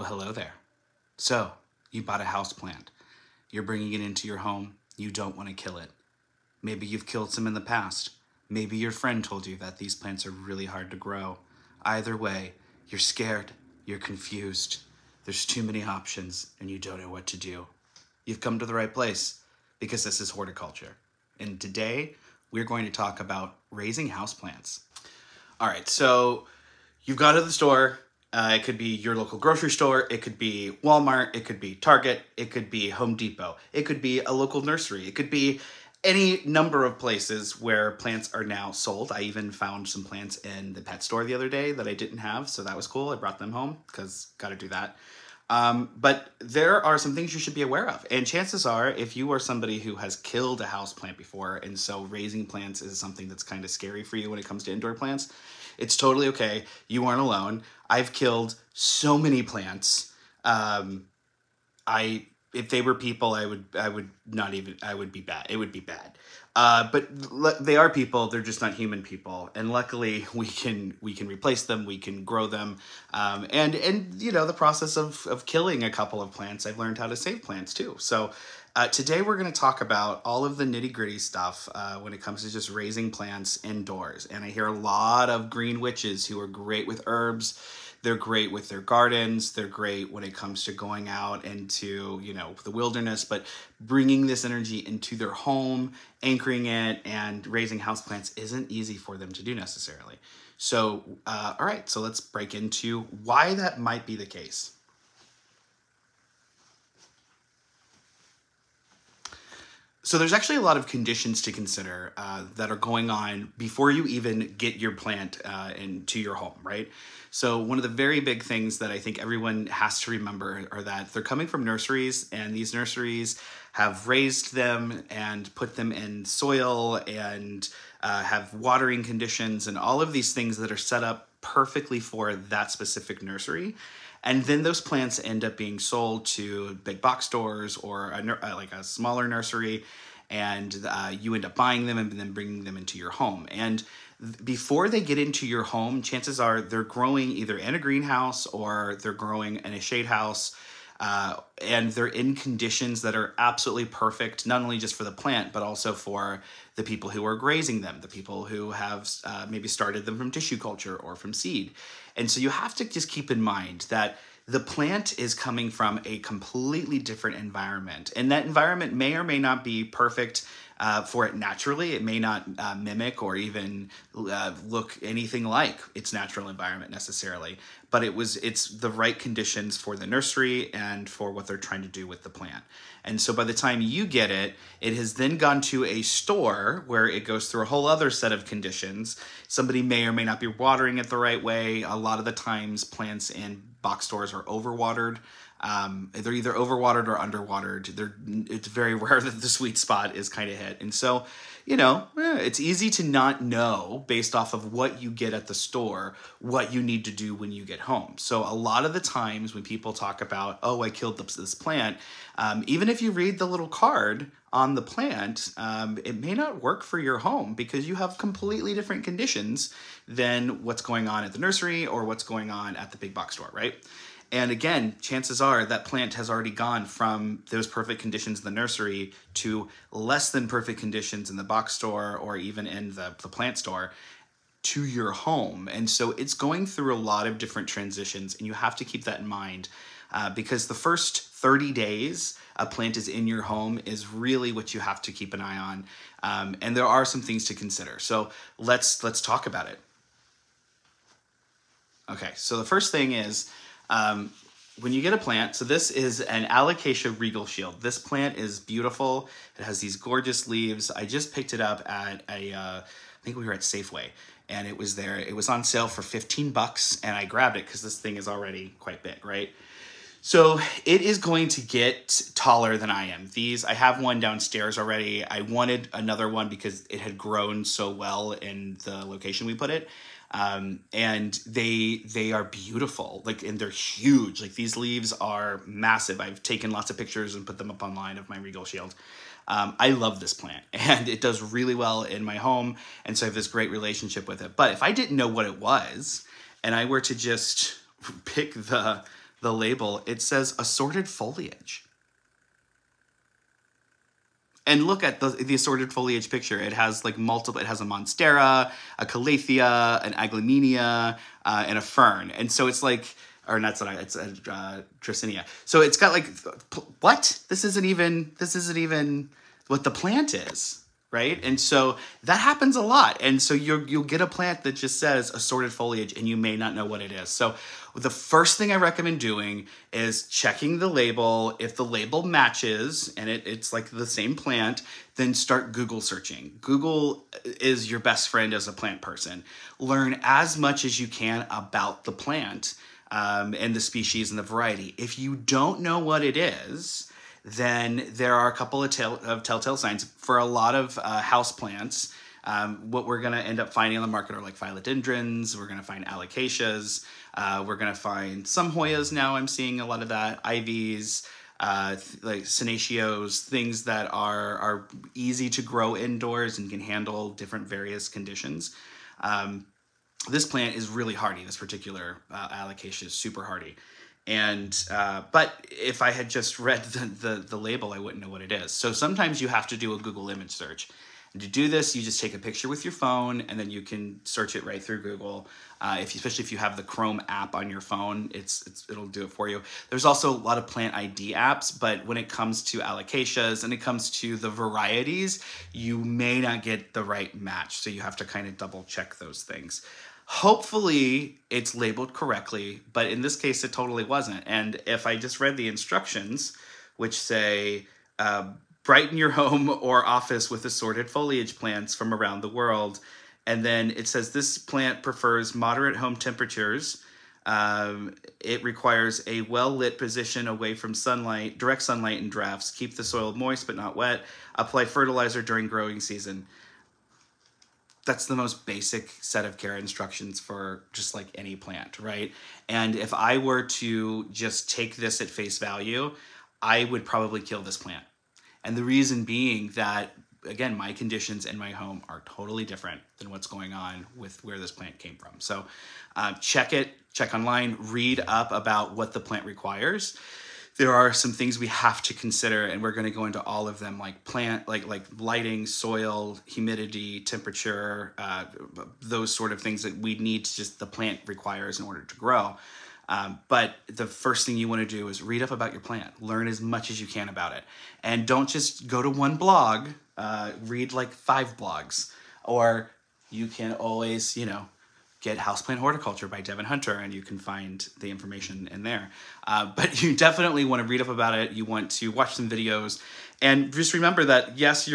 Well, hello there. So, you bought a houseplant. You're bringing it into your home. You don't want to kill it. Maybe you've killed some in the past. Maybe your friend told you that these plants are really hard to grow. Either way, you're scared, you're confused. There's too many options and you don't know what to do. You've come to the right place because this is horticulture. And today, we're going to talk about raising houseplants. All right, so you've gone to the store. It could be your local grocery store. It could be Walmart. It could be Target. It could be Home Depot. It could be a local nursery. It could be any number of places where plants are now sold. I even found some plants in the pet store the other day that I didn't have, so that was cool. I brought them home because got to do that. But there are some things you should be aware of. And chances are, if you are somebody who has killed a house plant before, and so raising plants is something that's kind of scary for you when it comes to indoor plants, it's totally okay. You aren't alone. I've killed so many plants. If they were people, I would be bad. It would be bad. But they are people. They're just not human people. And luckily we can replace them. We can grow them. And you know, the process of killing a couple of plants, I've learned how to save plants too. So today we're going to talk about all of the nitty gritty stuff when it comes to just raising plants indoors. And I hear a lot of green witches who are great with herbs. They're great with their gardens. They're great when it comes to going out into, you know, the wilderness, but bringing this energy into their home, anchoring it, and raising houseplants isn't easy for them to do necessarily. So, all right, so let's break into why that might be the case. So there's actually a lot of conditions to consider that are going on before you even get your plant into your home, right? So one of the very big things that I think everyone has to remember are that they're coming from nurseries, and these nurseries have raised them and put them in soil and have watering conditions and all of these things that are set up perfectly for that specific nursery. And then those plants end up being sold to big box stores or like a smaller nursery, and you end up buying them and then bringing them into your home. And before they get into your home, chances are they're growing either in a greenhouse or they're growing in a shade house, and they're in conditions that are absolutely perfect, not only just for the plant, but also for the people who are grazing them, the people who have maybe started them from tissue culture or from seed. And so you have to just keep in mind that the plant is coming from a completely different environment. And that environment may or may not be perfect for it naturally. It may not mimic or even look anything like its natural environment necessarily. But it's the right conditions for the nursery and for what they're trying to do with the plant. And so by the time you get it, it has then gone to a store where it goes through a whole other set of conditions. Somebody may or may not be watering it the right way. A lot of the times plants in box stores are overwatered. They're either overwatered or underwatered. It's very rare that the sweet spot is kind of hit. And so, you know, it's easy to not know based off of what you get at the store, what you need to do when you get home. So a lot of the times when people talk about, oh, I killed this plant, even if you read the little card on the plant, it may not work for your home because you have completely different conditions than what's going on at the nursery or what's going on at the big box store, right? And again, chances are that plant has already gone from those perfect conditions in the nursery to less than perfect conditions in the box store or even in the plant store to your home. And so it's going through a lot of different transitions, and you have to keep that in mind because the first 30 days a plant is in your home is really what you have to keep an eye on. And there are some things to consider. So let's talk about it. Okay, so the first thing is, when you get a plant, so this is an Alocasia Regal Shield. This plant is beautiful. It has these gorgeous leaves. I just picked it up at I think we were at Safeway, and it was there. It was on sale for 15 bucks, and I grabbed it because this thing is already quite big, right? So it is going to get taller than I am. I have one downstairs already. I wanted another one because it had grown so well in the location we put it. And they are beautiful, like, and they're huge. Like, these leaves are massive. I've taken lots of pictures and put them up online of my Regal Shield. I love this plant, and it does really well in my home. And so I have this great relationship with it. But if I didn't know what it was, and I were to just pick the the label, it says assorted foliage. And look at the assorted foliage picture. It has like multiple, it has a monstera, a calathea, an aglaumenia, and a fern. And so it's like, or not, it's a Dracaena. So it's got like, what? This isn't even what the plant is, right? And so that happens a lot. And so you'll get a plant that just says assorted foliage and you may not know what it is. So the first thing I recommend doing is checking the label. If the label matches and it's like the same plant, then start Google searching. Google is your best friend as a plant person. Learn as much as you can about the plant and the species and the variety. If you don't know what it is, then there are a couple of telltale signs. For a lot of house plants, what we're gonna end up finding on the market are like philodendrons, we're gonna find alocasias, we're gonna find some Hoyas now, I'm seeing a lot of that, ivies, like senaceos, things that are easy to grow indoors and can handle different various conditions. This plant is really hardy. This particular alocasia is super hardy. And but if I had just read the label, I wouldn't know what it is. So sometimes you have to do a Google image search. And to do this, you just take a picture with your phone, and then you can search it right through Google. Especially if you have the Chrome app on your phone, it'll do it for you. There's also a lot of plant ID apps, but when it comes to alocasias and it comes to the varieties, you may not get the right match. So you have to kind of double check those things. Hopefully it's labeled correctly, but in this case it totally wasn't. And if I just read the instructions, which say, brighten your home or office with assorted foliage plants from around the world, and then it says this plant prefers moderate home temperatures. It requires a well-lit position away from sunlight, direct sunlight and drafts. Keep the soil moist but not wet. Apply fertilizer during growing season. That's the most basic set of care instructions for just like any plant, right? And if I were to just take this at face value, I would probably kill this plant. And the reason being that, again, my conditions in my home are totally different than what's going on with where this plant came from. So check online, read up about what the plant requires. There are some things we have to consider, and we're going to go into all of them, like like lighting, soil, humidity, temperature, those sort of things that we need to just the plant requires in order to grow. But the first thing you want to do is read up about your plant. Learn as much as you can about it. And don't just go to one blog, read like 5 blogs. Or you can always, get Houseplant Horticulture by Devin Hunter, and you can find the information in there. But you definitely want to read up about it. You want to watch some videos, and just remember that yes,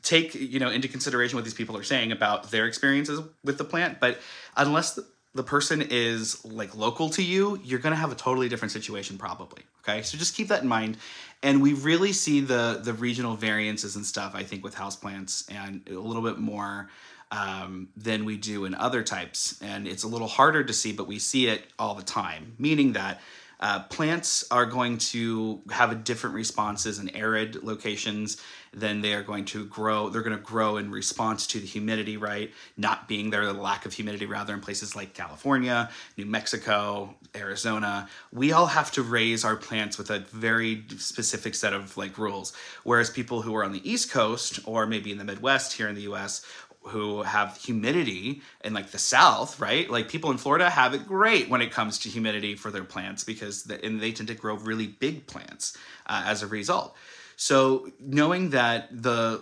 take into consideration what these people are saying about their experiences with the plant. But unless the person is like local to you, you're going to have a totally different situation probably. Okay, so just keep that in mind. And we really see the regional variances and stuff, I think, with houseplants, and a little bit more than we do in other types. And it's a little harder to see, but we see it all the time, meaning that plants are going to have different responses in arid locations than they are going to grow. They're going to grow in response to the humidity, right? Not being there, the lack of humidity, rather, in places like California, New Mexico, Arizona. We all have to raise our plants with a very specific set of rules. Whereas people who are on the East Coast, or maybe in the Midwest here in the US, who have humidity in the South, right? Like people in Florida have it great when it comes to humidity for their plants, because they tend to grow really big plants as a result. So knowing that the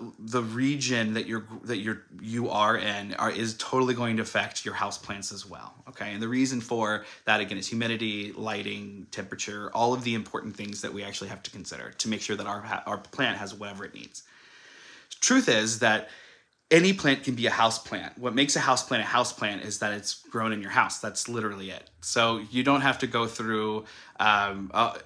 region that you are in is totally going to affect your house plants as well, okay? And the reason for that, again, is humidity, lighting, temperature, all of the important things that we actually have to consider to make sure that our plant has whatever it needs. Truth is that any plant can be a house plant. What makes a house plant is that it's grown in your house. That's literally it. So you don't have to go through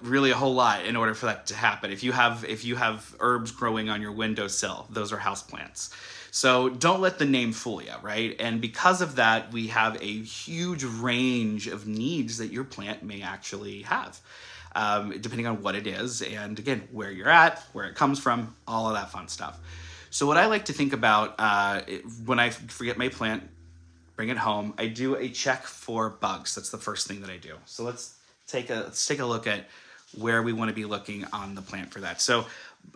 really a whole lot in order for that to happen. If you have herbs growing on your windowsill, those are house plants. So don't let the name fool you, right? And because of that, we have a huge range of needs that your plant may actually have, depending on what it is, and again, where you're at, where it comes from, all of that fun stuff. So what I like to think about when I forget my plant, bring it home, I do a check for bugs. That's the first thing that I do. So let's let's take a look at where we want to be looking on the plant for that. So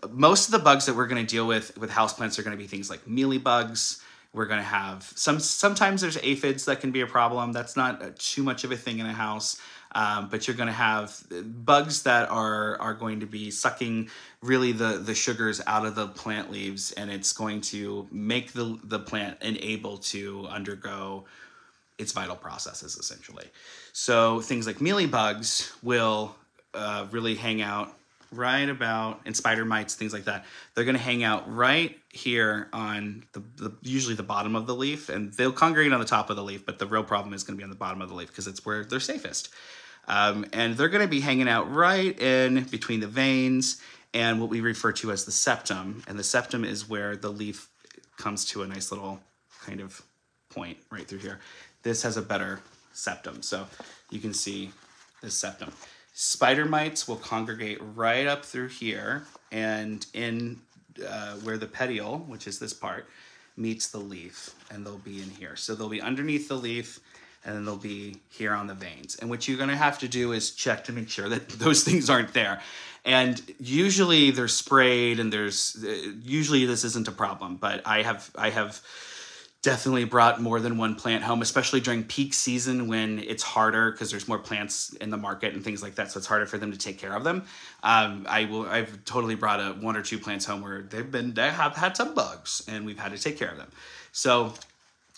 most of the bugs that we're going to deal with houseplants are going to be things like mealybugs. We're going to have sometimes there's aphids that can be a problem. That's not too much of a thing in a house. But you're going to have bugs that are going to be sucking really the sugars out of the plant leaves, and it's going to make the plant unable to undergo its vital processes, essentially. So things like mealybugs will really hang out right about, and spider mites, things like that. They're going to hang out right here on usually the bottom of the leaf, and they'll congregate on the top of the leaf, but the real problem is going to be on the bottom of the leaf because it's where they're safest. And they're going to be hanging out right in between the veins and what we refer to as the septum. And the septum is where the leaf comes to a nice little kind of point right through here. This has a better septum. So you can see this septum. Spider mites will congregate right up through here and in where the petiole, which is this part, meets the leaf, and they'll be in here. So they'll be underneath the leaf, and then they'll be here on the veins. And what you're gonna have to do is check to make sure that those things aren't there. And usually they're sprayed, and usually this isn't a problem, but I have definitely brought more than one plant home, especially during peak season when it's harder because there's more plants in the market and things like that, so it's harder for them to take care of them. I've totally brought one or two plants home where they have had some bugs, and we've had to take care of them. So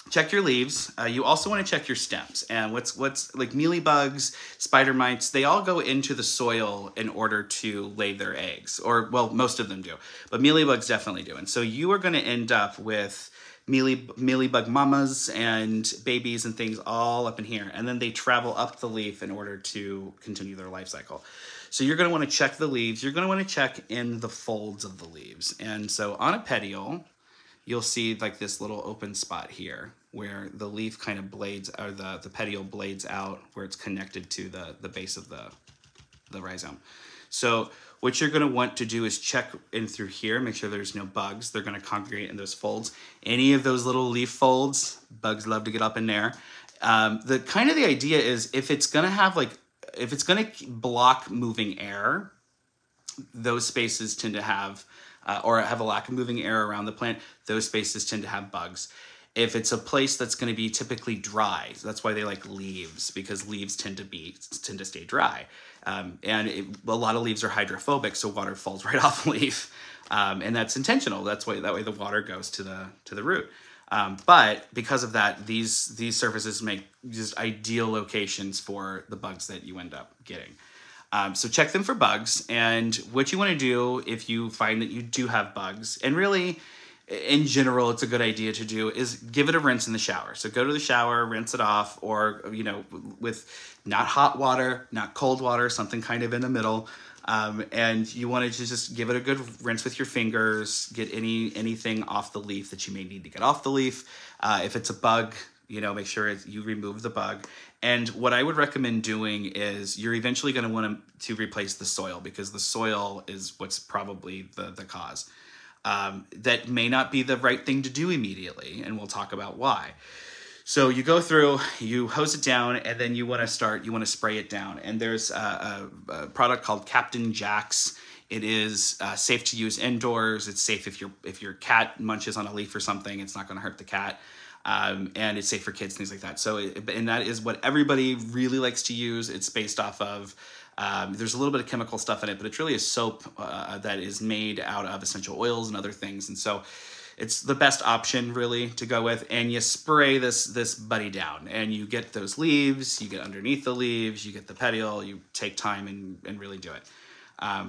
check your leaves. You also want to check your stems. And what's like mealybugs, spider mites, they all go into the soil in order to lay their eggs. Or, well, most of them do. But mealybugs definitely do. And so you are going to end up with mealybug mamas and babies and things all up in here. And then they travel up the leaf in order to continue their life cycle. So you're going to want to check the leaves. You're going to want to check in the folds of the leaves. And so on a petiole, you'll see like this little open spot here where the leaf kind of blades, or the petiole blades out where it's connected to the base of the rhizome. So what you're going to want to do is check in through here, make sure there's no bugs. They're going to congregate in those folds. Any of those little leaf folds, bugs love to get up in there. The idea is if it's going to block moving air, those spaces tend to have, or have a lack of moving air around the plant, those spaces tend to have bugs. If it's a place that's going to be typically dry, so that's why they like leaves, because leaves tend to stay dry. A lot of leaves are hydrophobic, so water falls right off the leaf. And that's intentional. That way the water goes to the root. But because of that, these surfaces make just ideal locations for the bugs that you end up getting. So check them for bugs, and what you want to do if you find that you do have bugs, and really, in general, it's a good idea to do, is give it a rinse in the shower. So go to the shower, rinse it off, or, with not hot water, not cold water, something kind of in the middle. And you want to just give it a good rinse with your fingers, get anything off the leaf that you may need to get off the leaf. If it's a bug, make sure you remove the bug. And what I would recommend doing is you're eventually going to want to replace the soil, because the soil is what's probably the cause. That may not be the right thing to do immediately, and we'll talk about why. So you go through, you hose it down, and then you want to spray it down. And there's a product called Captain Jack's. It is safe to use indoors. It's safe if your cat munches on a leaf or something. It's not going to hurt the cat. And it's safe for kids, things like that. So, and that is what everybody really likes to use. It's based off of, there's a little bit of chemical stuff in it, but it's really a soap that is made out of essential oils and other things. And so it's the best option really to go with. And you spray this buddy down, and you get those leaves, you get underneath the leaves, you get the petiole, you take time and really do it.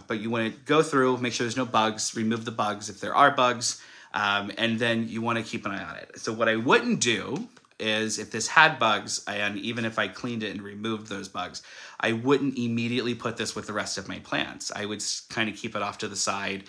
But you want to go through, make sure there's no bugs, remove the bugs if there are bugs. And then you want to keep an eye on it. So what I wouldn't do is, if this had bugs, and even if I cleaned it and removed those bugs, I wouldn't immediately put this with the rest of my plants. I would kind of keep it off to the side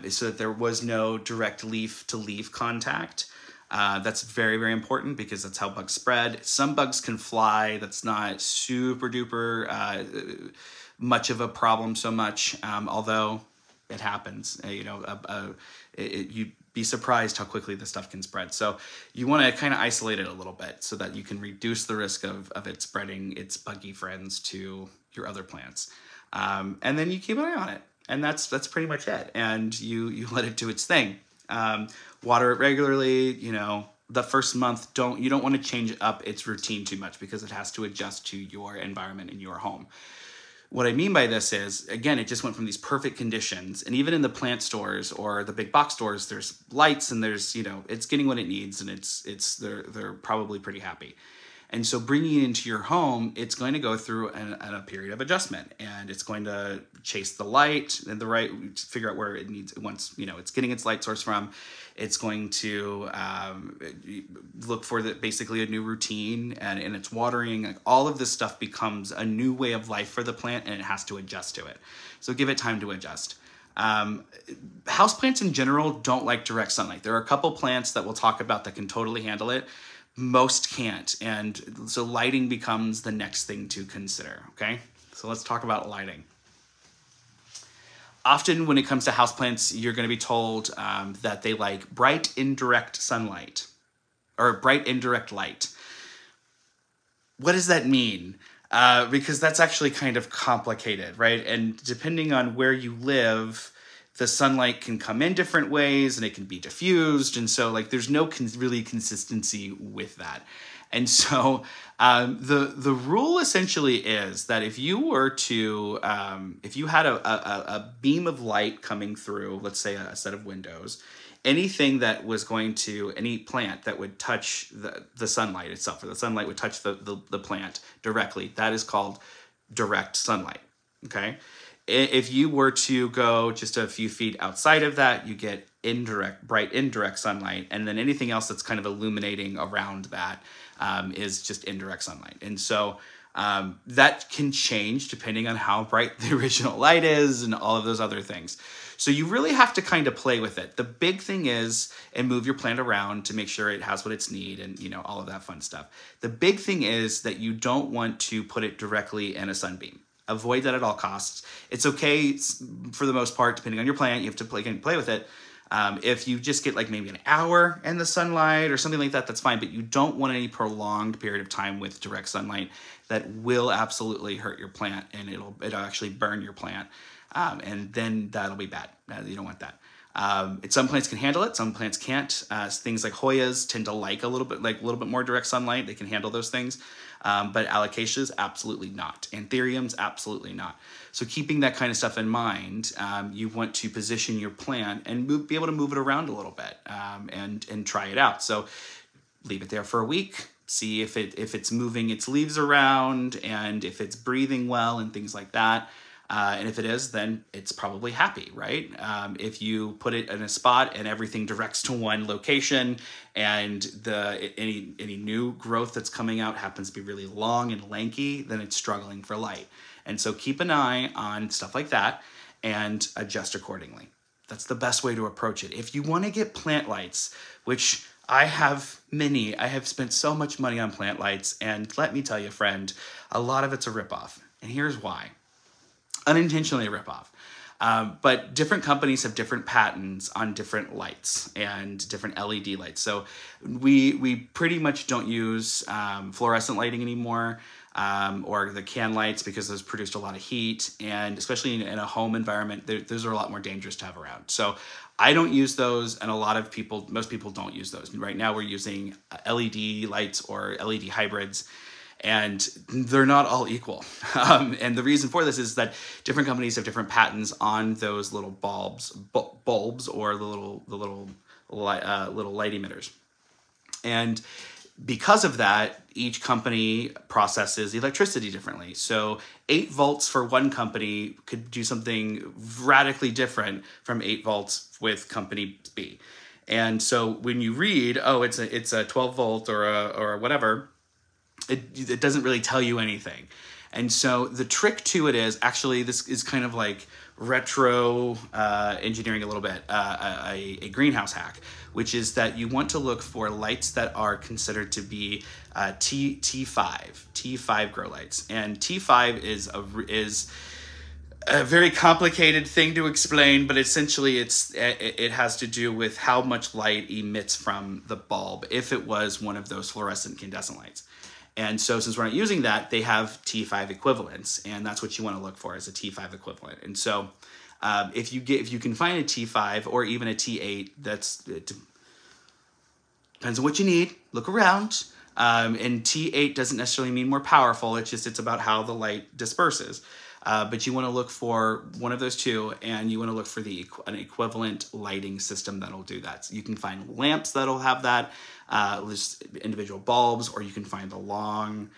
so that there was no direct leaf-to-leaf contact. That's very, very important, because that's how bugs spread. Some bugs can fly. That's not super duper much of a problem so much, although it happens. You'd be surprised how quickly this stuff can spread. So you want to kind of isolate it a little bit so that you can reduce the risk of it spreading its buggy friends to your other plants. And then you keep an eye on it. And that's pretty much it. And you let it do its thing. Water it regularly, you know. The first month, you don't want to change up its routine too much because it has to adjust to your environment in your home. What I mean by this is, again, it just went from these perfect conditions, and even in the plant stores or the big box stores, there's lights and there's, you know, it's getting what it needs, and they're probably pretty happy. And so bringing it into your home, it's going to go through a period of adjustment, and it's going to chase the light and figure out where it needs, once, you know, it's getting its light source from. It's going to look for basically a new routine, and it's watering. Like, all of this stuff becomes a new way of life for the plant, and it has to adjust to it. So give it time to adjust. Houseplants in general don't like direct sunlight. There are a couple plants that we'll talk about that can totally handle it. Most can't, and so lighting becomes the next thing to consider, okay? So let's talk about lighting. Often when it comes to houseplants, you're going to be told that they like bright indirect sunlight, or bright indirect light. What does that mean? Because that's actually kind of complicated, right? And depending on where you live, the sunlight can come in different ways, and it can be diffused. And so, like, there's no really consistency with that. And so the rule essentially is that if you were to, if you had a beam of light coming through, let's say a set of windows, anything that was going to, any plant that would touch the sunlight itself, or the sunlight would touch the plant directly, that is called direct sunlight, okay? If you were to go just a few feet outside of that, you get bright indirect sunlight, and then anything else that's kind of illuminating around that is just indirect sunlight. And so that can change depending on how bright the original light is and all of those other things. So you really have to kind of play with it. The big thing is, and move your plant around to make sure it has what it's need, and, you know, all of that fun stuff. The big thing is that you don't want to put it directly in a sunbeam. Avoid that at all costs. It's okay for the most part, depending on your plant. You have to play with it. If you just get like maybe an hour in the sunlight or something like that, that's fine. But you don't want any prolonged period of time with direct sunlight. That will absolutely hurt your plant, and it'll actually burn your plant. And then that'll be bad. You don't want that. Some plants can handle it, some plants can't. Things like Hoyas tend to like a little bit more direct sunlight. They can handle those things. But alocasias, absolutely not. Anthuriums, absolutely not. So keeping that kind of stuff in mind, you want to position your plant and be able to move it around a little bit, and try it out. So leave it there for a week. See if it's moving its leaves around, and if it's breathing well and things like that. And if it is, then it's probably happy, right? If you put it in a spot and everything directs to one location, and any new growth that's coming out happens to be really long and lanky, then it's struggling for light. And so keep an eye on stuff like that and adjust accordingly. That's the best way to approach it. If you want to get plant lights, which I have many, I have spent so much money on plant lights, and let me tell you, friend, a lot of it's a ripoff. And here's why. Unintentionally a ripoff. But different companies have different patents on different lights and different LED lights. So we pretty much don't use fluorescent lighting anymore, or the can lights, because those produced a lot of heat, and especially in a home environment, those are a lot more dangerous to have around. So I don't use those, and most people don't use those. Right now we're using LED lights or LED hybrids, and they're not all equal. And the reason for this is that different companies have different patents on those little bulbs or the little light emitters. And because of that, each company processes electricity differently. So 8 volts for one company could do something radically different from 8 volts with company B. And so when you read, oh, it's a 12 volt or whatever, it doesn't really tell you anything. And so the trick to it is, actually, this is kind of like retro engineering a little bit, a greenhouse hack, which is that you want to look for lights that are considered to be T5 grow lights. And T5 is a very complicated thing to explain, but essentially it has to do with how much light emits from the bulb if it was one of those fluorescent incandescent lights. And so since we're not using that, they have T5 equivalents, and that's what you want to look for, is a T5 equivalent. And so if you can find a T5 or even a T8, it depends on what you need. Look around. And T8 doesn't necessarily mean more powerful. It's about how the light disperses. But you want to look for one of those two, and you want to look for an equivalent lighting system that'll do that. So you can find lamps that'll have that, just individual bulbs, or you can find the long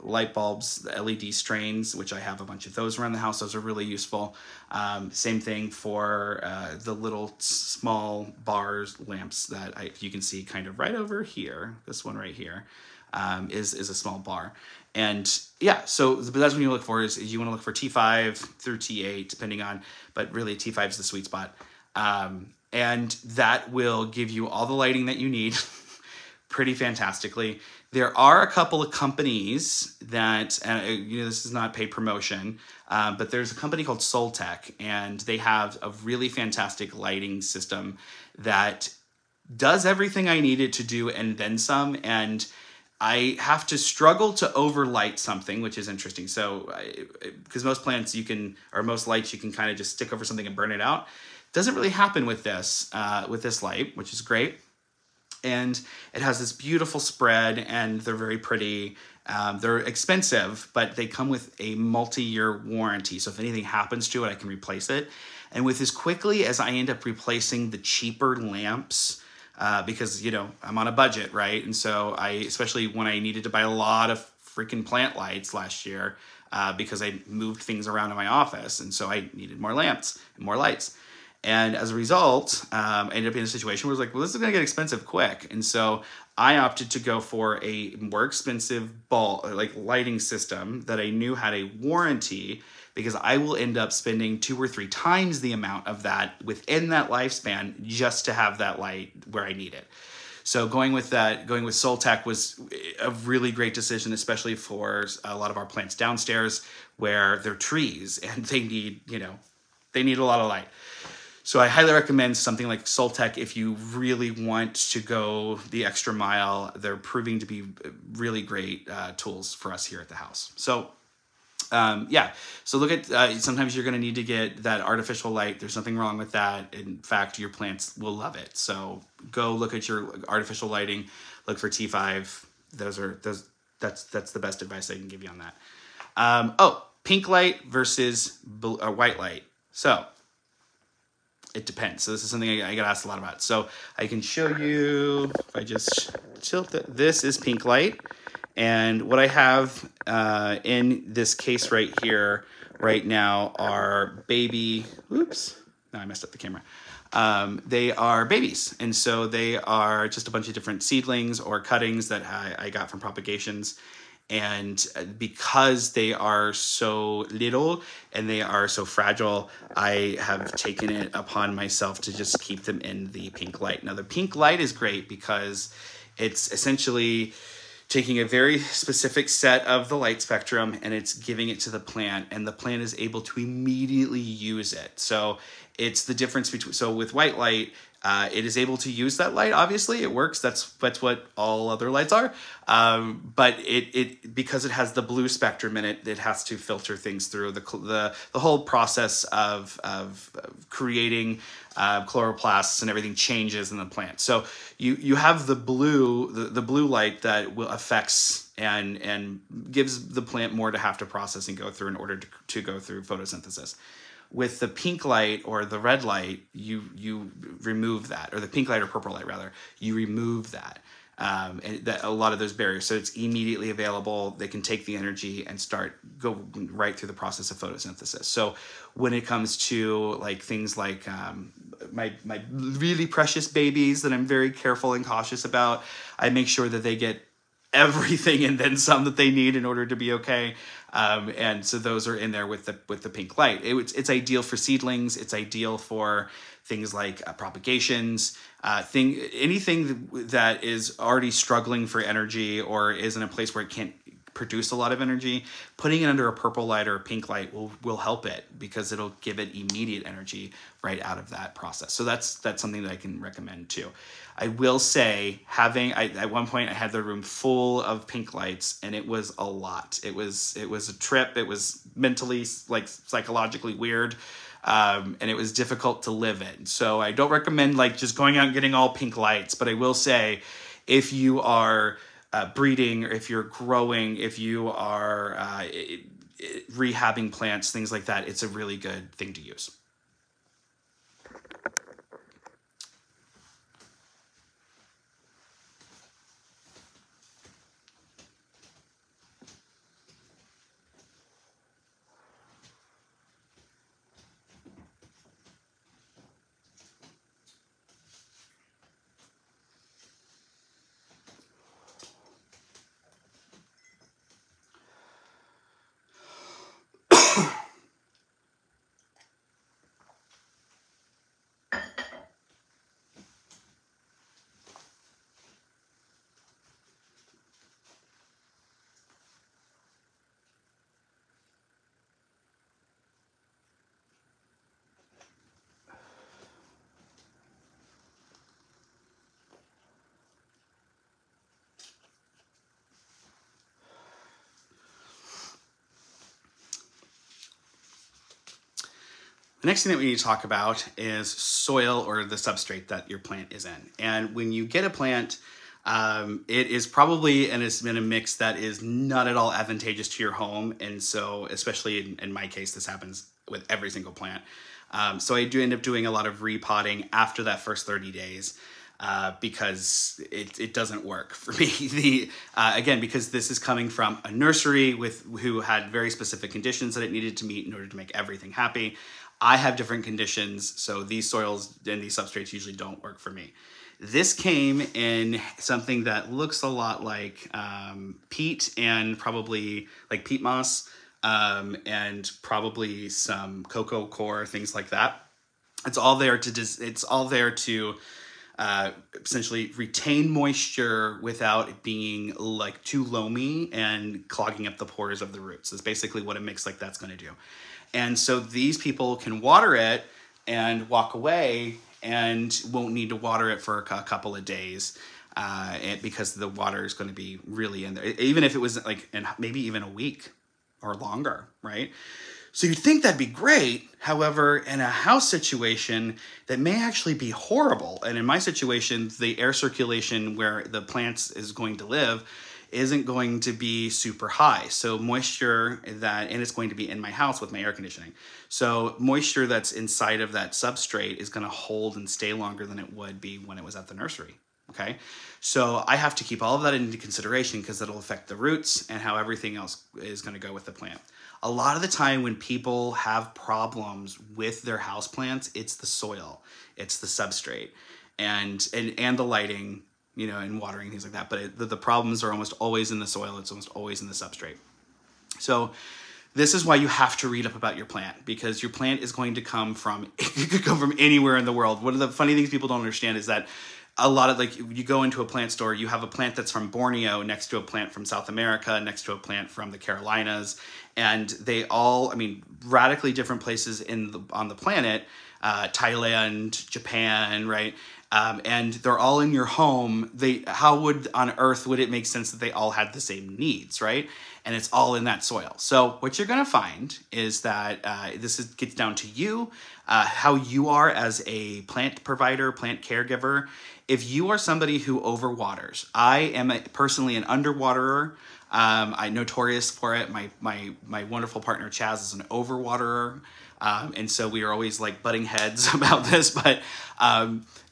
light bulbs, the LED strains, which I have a bunch of those around the house. Those are really useful. Same thing for the little small bars lamps that you can see kind of right over here. This one right here is a small bar. And yeah, so that's what you look for, is you want to look for T5 through T8, depending on, but really T5 is the sweet spot. And that will give you all the lighting that you need pretty fantastically. There are a couple of companies that, this is not paid promotion, but there's a company called Soltech, and they have a really fantastic lighting system that does everything I need it to do and then some. And I have to struggle to overlight something, which is interesting. So, because most plants most lights you can kind of just stick over something and burn it out. Doesn't really happen with this light, which is great. And it has this beautiful spread, and they're very pretty. They're expensive, but they come with a multi-year warranty. So if anything happens to it, I can replace it. And with as quickly as I end up replacing the cheaper lamps, because, I'm on a budget, right? And so especially when I needed to buy a lot of freaking plant lights last year, because I moved things around in my office. And so I needed more lamps and more lights. And as a result, I ended up in a situation where I was like, well, this is going to get expensive quick. And so I opted to go for a more expensive lighting system that I knew had a warranty, because I will end up spending 2 or 3 times the amount of that within that lifespan just to have that light where I need it. So going with Soltech was a really great decision, especially for a lot of our plants downstairs where they're trees and they need a lot of light. So I highly recommend something like Soltech if you really want to go the extra mile. They're proving to be really great tools for us here at the house. So so look at, sometimes you're going to need to get that artificial light. There's nothing wrong with that. In fact, your plants will love it. So go look at your artificial lighting, look for T5. That's the best advice I can give you on that. Pink light versus white light. So it depends. So this is something I get asked a lot about. So I can show you, if I just tilt it, this is pink light. And what I have in this case right here, right now, are oops, no, I messed up the camera. They are babies. And so they are just a bunch of different seedlings or cuttings that I got from propagations. And because they are so little and they are so fragile, I have taken it upon myself to just keep them in the pink light. Now, the pink light is great because it's essentially taking a very specific set of the light spectrum and it's giving it to the plant, and the plant is able to immediately use it. So it's the difference between, so with white light, it is able to use that light. Obviously it works. That's what all other lights are. But because it has the blue spectrum in it, it has to filter things through the whole process of creating chloroplasts and everything changes in the plant. So you have the blue light that will affects and gives the plant more to have to process and go through in order to go through photosynthesis. With the pink light or the red light, you remove that, or the pink light or purple light rather, you remove that. And that a lot of those barriers. So it's immediately available. They can take the energy and go right through the process of photosynthesis. So when it comes to things like my really precious babies that I'm very careful and cautious about, I make sure that they get everything and then some that they need in order to be okay. And so those are in there with the pink light. It's ideal for seedlings. It's ideal for things like propagations, anything that is already struggling for energy or is in a place where it can't produce a lot of energy, putting it under a purple light or a pink light will help it, because it'll give it immediate energy right out of that process. So that's something that I can recommend too. I will say, at one point I had the room full of pink lights, and it was a lot. It was a trip. It was mentally, like, psychologically weird. And it was difficult to live in. So I don't recommend like just going out and getting all pink lights, but I will say, if you are breeding, or if you're growing, if you are rehabbing plants, things like that, it's a really good thing to use. The next thing that we need to talk about is soil, or the substrate that your plant is in. And when you get a plant, it is probably, and it's been a mix that is not at all advantageous to your home. And so, especially in my case, this happens with every single plant. So I do end up doing a lot of repotting after that first 30 days. Because it doesn't work for me. Again, because this is coming from a nursery who had very specific conditions that it needed to meet in order to make everything happy. I have different conditions, so these soils and these substrates usually don't work for me. This came in something that looks a lot like peat, and probably like peat moss, and probably some cocoa coir, things like that. It's all there to essentially retain moisture without it being like too loamy and clogging up the pores of the roots. That's basically what a mix like that's going to do. And so these people can water it and walk away, and won't need to water it for a couple of days, because the water is going to be really in there, even if it was like maybe even a week or longer, right? So you'd think that'd be great. However, in a house situation, that may actually be horrible. And in my situation, the air circulation where the plants is going to live isn't going to be super high. So moisture and it's going to be in my house with my air conditioning. So moisture that's inside of that substrate is going to hold and stay longer than it would be when it was at the nursery. Okay. So I have to keep all of that into consideration, because that'll affect the roots and how everything else is going to go with the plant. A lot of the time when people have problems with their houseplants, it's the soil, it's the substrate, and the lighting, and watering, things like that. But the problems are almost always in the soil. It's almost always in the substrate. So this is why you have to read up about your plant, because your plant is going to come from, it could come from anywhere in the world. One of the funny things people don't understand is that a lot of, like, you go into a plant store, you have a plant that's from Borneo next to a plant from South America, next to a plant from the Carolinas, and they all, radically different places on the planet, Thailand, Japan, right? And they're all in your home. How on earth would it make sense that they all had the same needs, right? And it's all in that soil. So what you're gonna find is that gets down to you, how you are as a plant provider, plant caregiver. If you are somebody who overwaters, I am personally an underwaterer. I'm notorious for it. My wonderful partner Chaz is an overwaterer. And so we are always like butting heads about this, but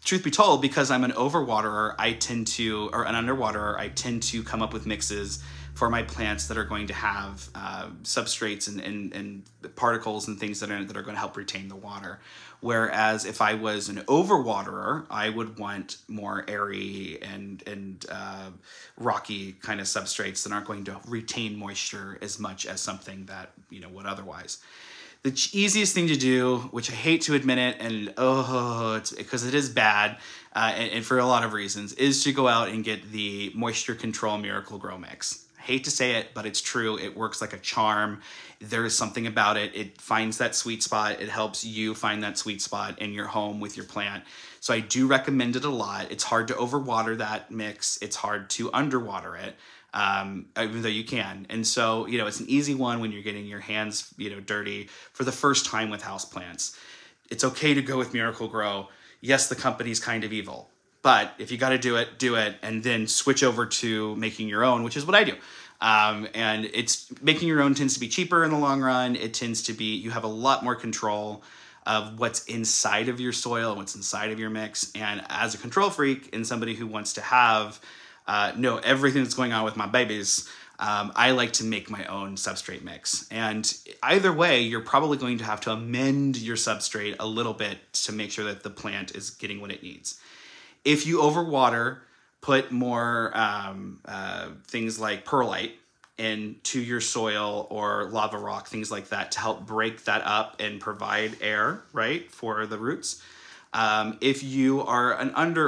truth be told, because I'm an overwaterer, or an underwaterer, I tend to come up with mixes for my plants that are going to have substrates and particles and things that are going to help retain the water. Whereas if I was an overwaterer, I would want more airy and rocky kind of substrates that aren't going to retain moisture as much as something that would otherwise. The easiest thing to do, which I hate to admit it, and it's because it is bad, and for a lot of reasons, is to go out and get the Moisture Control Miracle Grow Mix. Hate to say it, but it's true. It works like a charm. There's something about it. It finds that sweet spot. It helps you find that sweet spot in your home with your plant. So I do recommend it a lot. It's hard to overwater that mix. It's hard to underwater it, even though you can. And so, you know, it's an easy one when you're getting your hands, you know, dirty for the first time with houseplants. It's okay to go with Miracle-Gro. Yes, the company's kind of evil, but if you got to do it, and then switch over to making your own, which is what I do. And making your own tends to be cheaper in the long run. It tends to be, you have a lot more control of what's inside of your soil and what's inside of your mix. And as a control freak and somebody who wants to know everything that's going on with my babies, I like to make my own substrate mix. And either way, you're probably going to have to amend your substrate a little bit to make sure that the plant is getting what it needs. If you overwater, put more things like perlite into your soil or lava rock, things like that, to help break that up and provide air, right, for the roots. If you are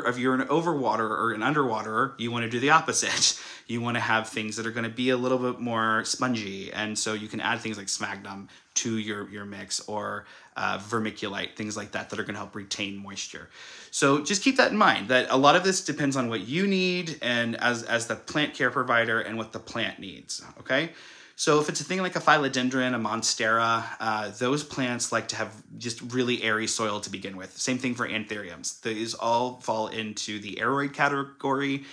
if you're an overwaterer or an underwaterer, you want to do the opposite. You want to have things that are going to be a little bit more spongy, and so you can add things like sphagnum to your mix, or vermiculite, things like that are going to help retain moisture. So just keep that in mind, that a lot of this depends on what you need and as the plant care provider and what the plant needs, okay? So if it's a thing like a philodendron, a monstera, those plants like to have just really airy soil to begin with. Same thing for anthuriums. These all fall into the aroid category.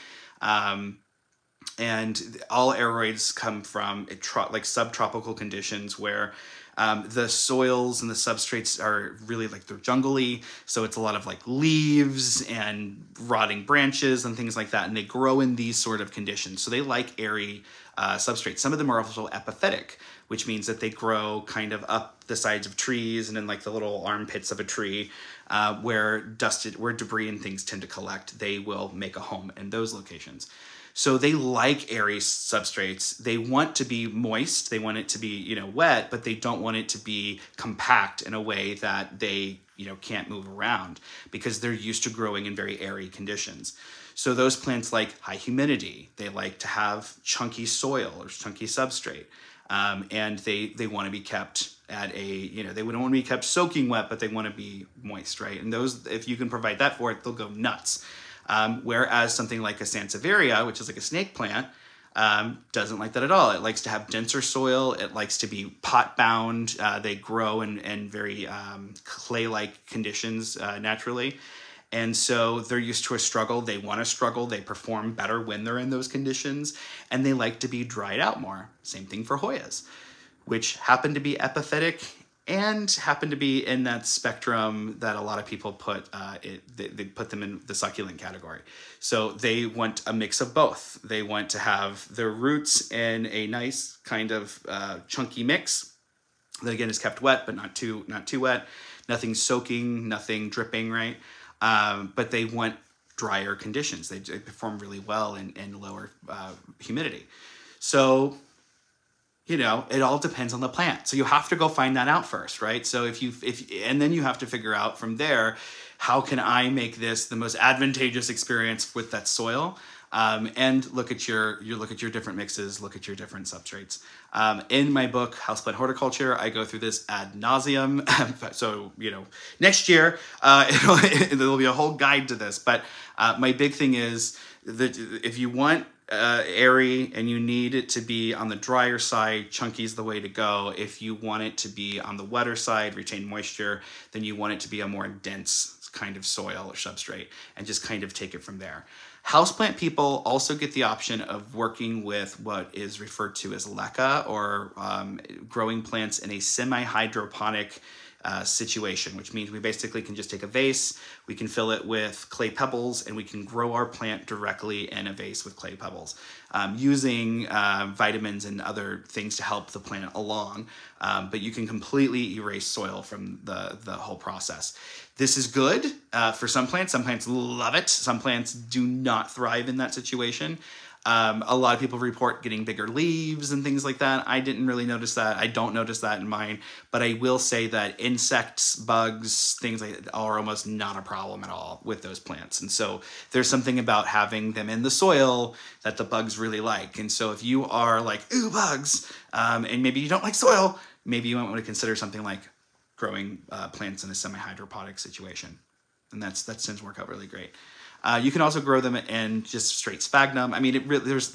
And all aroids come from like subtropical conditions where the soils and the substrates are really like they're jungly. So it's a lot of like leaves and rotting branches and things like that. And they grow in these sort of conditions. So they like airy substrates. Some of them are also epiphytic, which means that they grow kind of up the sides of trees and in like the little armpits of a tree where debris and things tend to collect. They will make a home in those locations. So they like airy substrates. They want to be moist. They want it to be, you know, wet, but they don't want it to be compact in a way that they, you know, can't move around because they're used to growing in very airy conditions. So those plants like high humidity. They like to have chunky soil or chunky substrate. And they want to be kept at a, you know, they don't want to be kept soaking wet, but they want to be moist, right? And those, if you can provide that for it, they'll go nuts. Whereas something like a Sansevieria, which is like a snake plant, doesn't like that at all. It likes to have denser soil. It likes to be pot bound. They grow in very clay-like conditions naturally. And so they're used to a struggle. They want to struggle. They perform better when they're in those conditions. And they like to be dried out more. Same thing for Hoyas, which happen to be epiphytic and happen to be in that spectrum that a lot of people put, they put them in the succulent category. So they want a mix of both. They want to have their roots in a nice kind of chunky mix that again is kept wet, but not too wet. Nothing soaking, nothing dripping, right? But they want drier conditions. They perform really well in lower humidity. So, you know, it all depends on the plant. So you have to go find that out first, right? So and then you have to figure out from there, how can I make this the most advantageous experience with that soil? And look at your different mixes, look at your different substrates. In my book, Houseplant Horticulture, I go through this ad nauseum. So, you know, next year, there'll be a whole guide to this. But my big thing is that if you want airy and you need it to be on the drier side, chunky is the way to go. If you want it to be on the wetter side, retain moisture, then you want it to be a more dense kind of soil or substrate, and just kind of take it from there. Houseplant people also get the option of working with what is referred to as leca, or growing plants in a semi-hydroponic situation, which means we basically can just take a vase, we can fill it with clay pebbles, and we can grow our plant directly in a vase with clay pebbles, using vitamins and other things to help the plant along. But you can completely erase soil from the whole process. This is good for some plants. Some plants love it. Some plants do not thrive in that situation. A lot of people report getting bigger leaves and things like that. I didn't really notice that. I don't notice that in mine, but I will say that insects, bugs, things like that are almost not a problem at all with those plants. And so there's something about having them in the soil that the bugs really like. And so if you are like, ooh, bugs, and maybe you don't like soil, maybe you might want to consider something like growing plants in a semi-hydroponic situation. And that tends to work out really great. You can also grow them in just straight sphagnum. I mean, it really, there's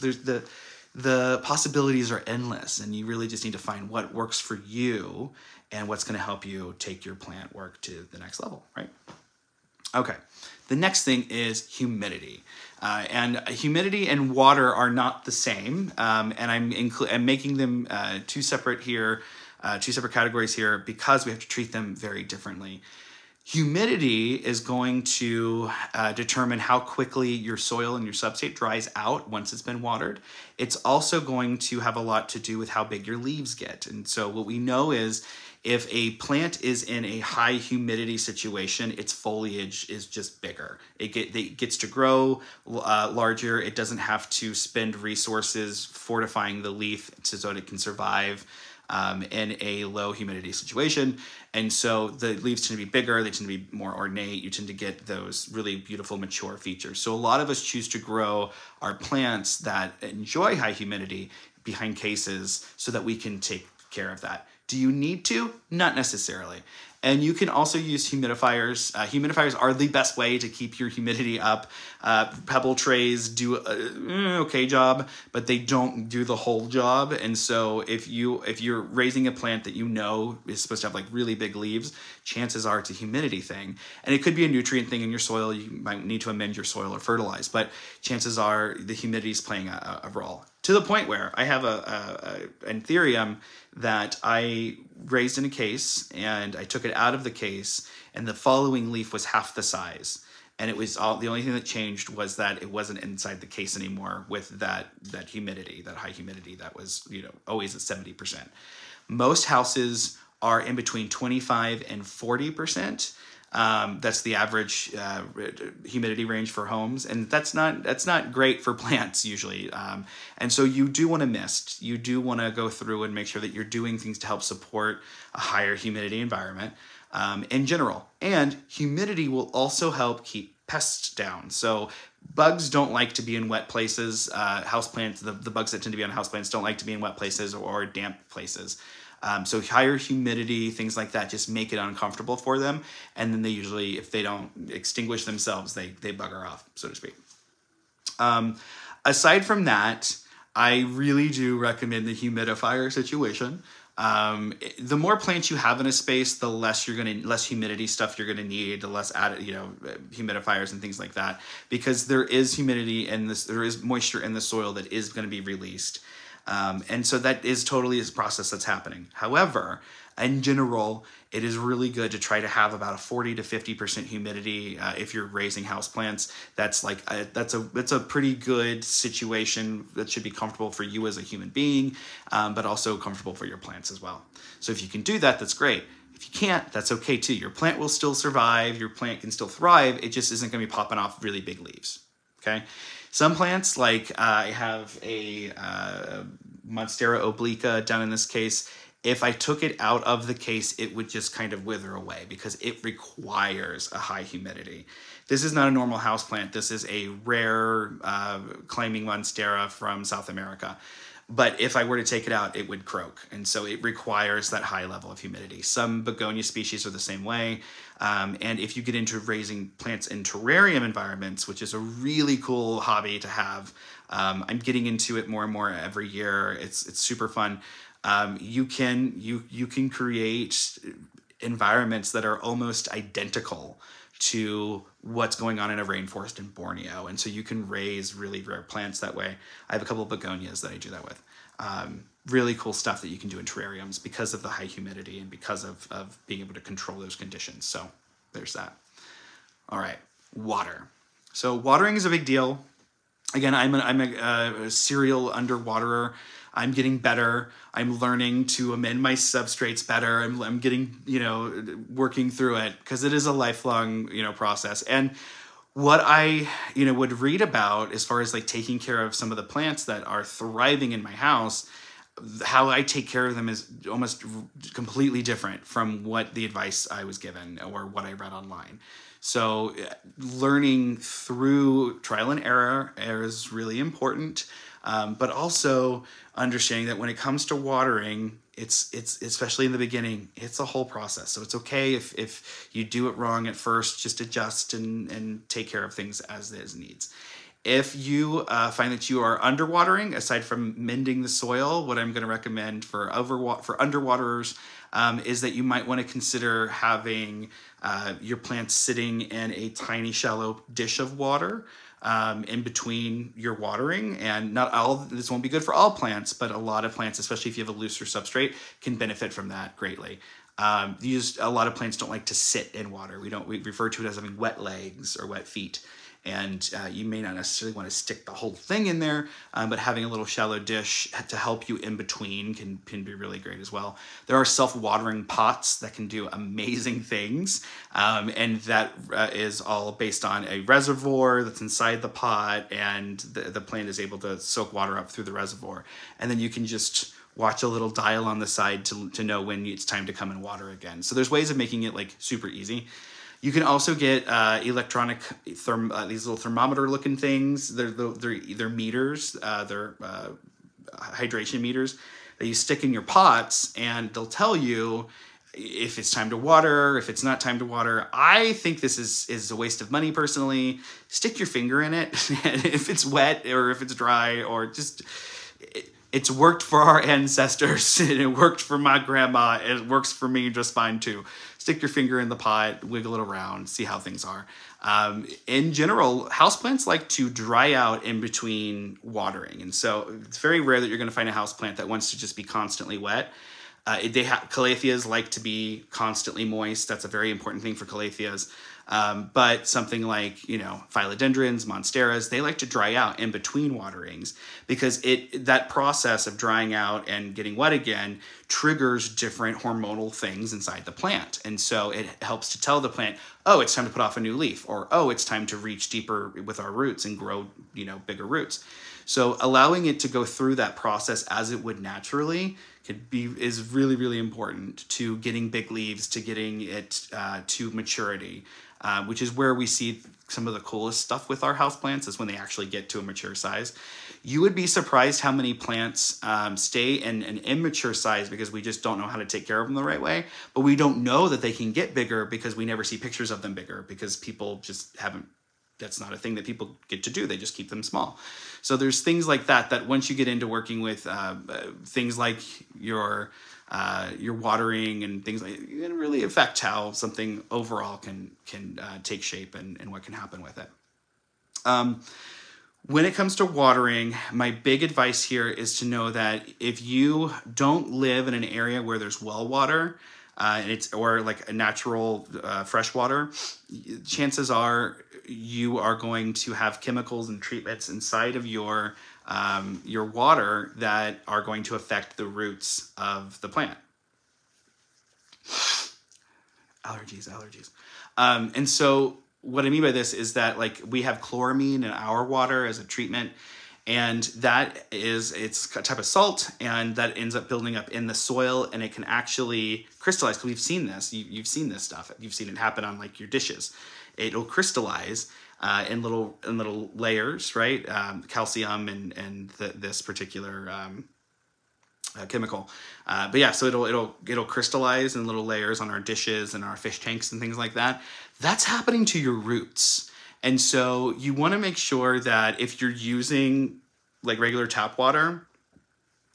the possibilities are endless, and you really just need to find what works for you and what's going to help you take your plant work to the next level, right? Okay, the next thing is humidity. And humidity and water are not the same, and I'm making them two separate categories here because we have to treat them very differently. Humidity is going to determine how quickly your soil and your substrate dries out once it's been watered. It's also going to have a lot to do with how big your leaves get. And so what we know is if a plant is in a high humidity situation, its foliage is just bigger. It gets to grow larger. It doesn't have to spend resources fortifying the leaf so that it can survive in a low humidity situation. And so the leaves tend to be bigger, they tend to be more ornate, you tend to get those really beautiful mature features. So a lot of us choose to grow our plants that enjoy high humidity behind cases so that we can take care of that. Do you need to? Not necessarily. And you can also use humidifiers. Humidifiers are the best way to keep your humidity up. Pebble trays do an okay job, but they don't do the whole job. And so if you're raising a plant that you know is supposed to have like really big leaves, chances are it's a humidity thing. And it could be a nutrient thing in your soil. You might need to amend your soil or fertilize, but chances are the humidity is playing a role. To the point where I have an anthurium that I raised in a case, and I took it out of the case, and the following leaf was half the size. And it was the only thing that changed was that it wasn't inside the case anymore with that humidity, that high humidity that was, always at 70%. Most houses are in between 25 and 40%. That's the average humidity range for homes, and that's not great for plants usually. And so you do want to mist. You do want to go through and make sure that you're doing things to help support a higher humidity environment in general. And humidity will also help keep pests down. So bugs don't like to be in wet places. Houseplants, the bugs that tend to be on houseplants don't like to be in wet places or damp places. So higher humidity, things like that, just make it uncomfortable for them. And then they usually, if they don't extinguish themselves, they bugger off, so to speak. Aside from that, I really do recommend the humidifier situation. The more plants you have in a space, the less humidity stuff you're gonna need, the less added, humidifiers and things like that, because there is humidity and there is moisture in the soil that is gonna be released. And so that is totally a process that's happening. However, in general, it is really good to try to have about a 40 to 50% humidity if you're raising houseplants. That's a pretty good situation that should be comfortable for you as a human being, but also comfortable for your plants as well. So if you can do that, that's great. If you can't, that's okay too. Your plant will still survive. Your plant can still thrive. It just isn't going to be popping off really big leaves. Okay. Some plants, like I have a Monstera obliqua down in this case. If I took it out of the case, it would just kind of wither away because it requires a high humidity. This is not a normal houseplant. This is a rare climbing Monstera from South America. But if I were to take it out, it would croak. And so it requires that high level of humidity. Some begonia species are the same way. And if you get into raising plants in terrarium environments, which is a really cool hobby to have, I'm getting into it more and more every year. It's super fun. You can create environments that are almost identical to what's going on in a rainforest in Borneo. And so you can raise really rare plants that way. I have a couple of begonias that I do that with. Really cool stuff that you can do in terrariums because of the high humidity and because of being able to control those conditions. So there's that. All right, water. So watering is a big deal. Again, I'm a serial underwaterer. I'm getting better. I'm learning to amend my substrates better. I'm getting, working through it because it is a lifelong, process. And what I, would read about as far as like taking care of some of the plants that are thriving in my house, how I take care of them is almost completely different from what the advice I was given or what I read online. So learning through trial and error is really important, but also understanding that when it comes to watering, it's especially in the beginning, it's a whole process. So it's okay if you do it wrong at first, just adjust and take care of things as it needs. If you find that you are underwatering, aside from mending the soil, what I'm going to recommend for underwaterers is that you might want to consider having your plants sitting in a tiny shallow dish of water in between your watering. And not all, this won't be good for all plants, but a lot of plants, especially if you have a looser substrate, can benefit from that greatly. A lot of plants don't like to sit in water. We refer to it as having wet legs or wet feet. And you may not necessarily want to stick the whole thing in there, but having a little shallow dish to help you in between can be really great as well. There are self-watering pots that can do amazing things, and that is all based on a reservoir that's inside the pot, and the plant is able to soak water up through the reservoir. And then you can just watch a little dial on the side to know when it's time to come and water again. So there's ways of making it like super easy. You can also get electronic these little thermometer looking things. They're meters. They're hydration meters that you stick in your pots, and they'll tell you if it's time to water, if it's not time to water. I think this is a waste of money personally. Stick your finger in it, and if it's wet or if it's dry, or just it's worked for our ancestors, and it worked for my grandma. It works for me just fine too. Stick your finger in the pot, wiggle it around, see how things are. In general, houseplants like to dry out in between watering. And so it's very rare that you're going to find a houseplant that wants to just be constantly wet. Calatheas like to be constantly moist. That's a very important thing for calatheas. But something like, philodendrons, monsteras, they like to dry out in between waterings because that process of drying out and getting wet again triggers different hormonal things inside the plant. And so it helps to tell the plant, oh, it's time to put off a new leaf, or, oh, it's time to reach deeper with our roots and grow, bigger roots. So allowing it to go through that process as it would naturally is really, really important to getting big leaves, to getting it to maturity. Which is where we see some of the coolest stuff with our houseplants, is when they actually get to a mature size. You would be surprised how many plants stay in an immature size because we just don't know how to take care of them the right way. But we don't know that they can get bigger because we never see pictures of them bigger, because people just haven't, that's not a thing that people get to do. They just keep them small. So there's things like that once you get into working with things like your watering and things like it can really affect how something overall can take shape and what can happen with it. When it comes to watering, my big advice here is to know that if you don't live in an area where there's well water, or like a natural fresh water, chances are you are going to have chemicals and treatments inside of your water that are going to affect the roots of the plant. Allergies. And so what I mean by this is that like we have chloramine in our water as a treatment, and it's a type of salt, and that ends up building up in the soil, and it can actually crystallize. Because we've seen this, you've seen this stuff. You've seen it happen on like your dishes. It'll crystallize in little layers, right? Calcium and this particular chemical. But yeah, so it'll crystallize in little layers on our dishes and our fish tanks and things like that. That's happening to your roots. And so you want to make sure that if you're using like regular tap water,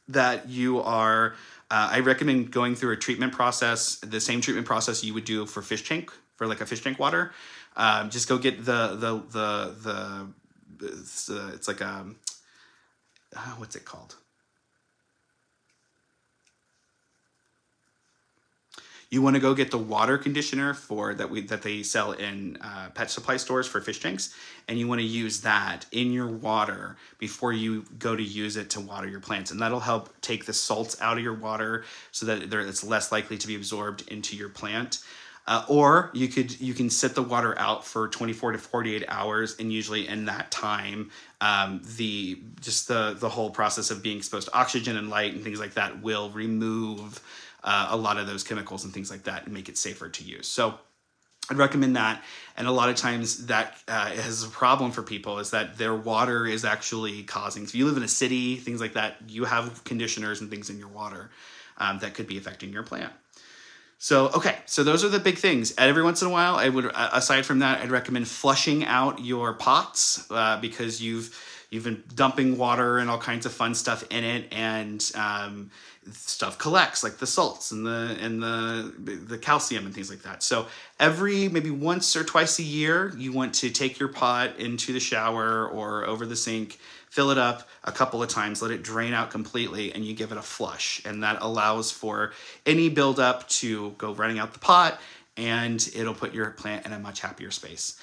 that you are, I recommend going through a treatment process, the same treatment process you would do for fish tank, for like a fish tank water. Just go get it's like what's it called? You want to go get the water conditioner that they sell in pet supply stores for fish tanks, and you want to use that in your water before you go to use it to water your plants, and that'll help take the salts out of your water so that it's less likely to be absorbed into your plant. Or you can set the water out for 24 to 48 hours, and usually in that time, the whole process of being exposed to oxygen and light and things like that will remove a lot of those chemicals and things like that and make it safer to use. So I'd recommend that. And a lot of times that is a problem for people, is that their water is actually causing, if you live in a city, things like that, you have conditioners and things in your water that could be affecting your plant. So, okay, so those are the big things. Every once in a while, I would, aside from that, I'd recommend flushing out your pots because you've been dumping water and all kinds of fun stuff in it, and stuff collects, like the salts and the calcium and things like that. So maybe once or twice a year, you want to take your pot into the shower or over the sink, fill it up a couple of times, let it drain out completely, and you give it a flush. And that allows for any buildup to go running out the pot, and it'll put your plant in a much happier space.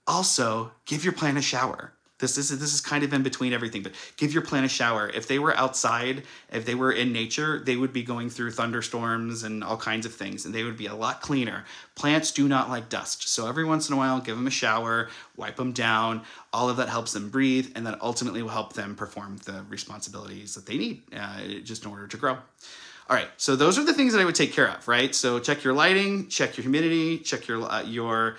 Also, give your plant a shower. This is kind of in between everything, but give your plant a shower. If they were outside, if they were in nature, they would be going through thunderstorms and all kinds of things, and they would be a lot cleaner. Plants do not like dust. So every once in a while, give them a shower, wipe them down. All of that helps them breathe, and that ultimately will help them perform the responsibilities that they need just in order to grow. All right, so those are the things that I would take care of, right? So check your lighting, check your humidity, check your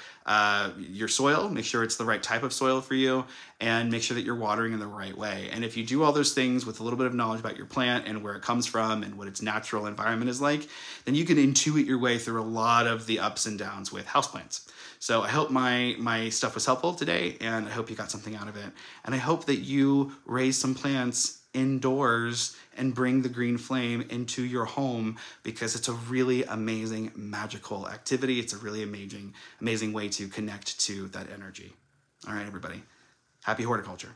soil, make sure it's the right type of soil for you, and make sure that you're watering in the right way. And if you do all those things with a little bit of knowledge about your plant and where it comes from and what its natural environment is like, then you can intuit your way through a lot of the ups and downs with houseplants. So I hope my stuff was helpful today, and I hope you got something out of it. And I hope that you raise some plants indoors and bring the green flame into your home, because it's a really amazing, magical activity. It's a really amazing way to connect to that energy. All right, everybody. Happy horticulture.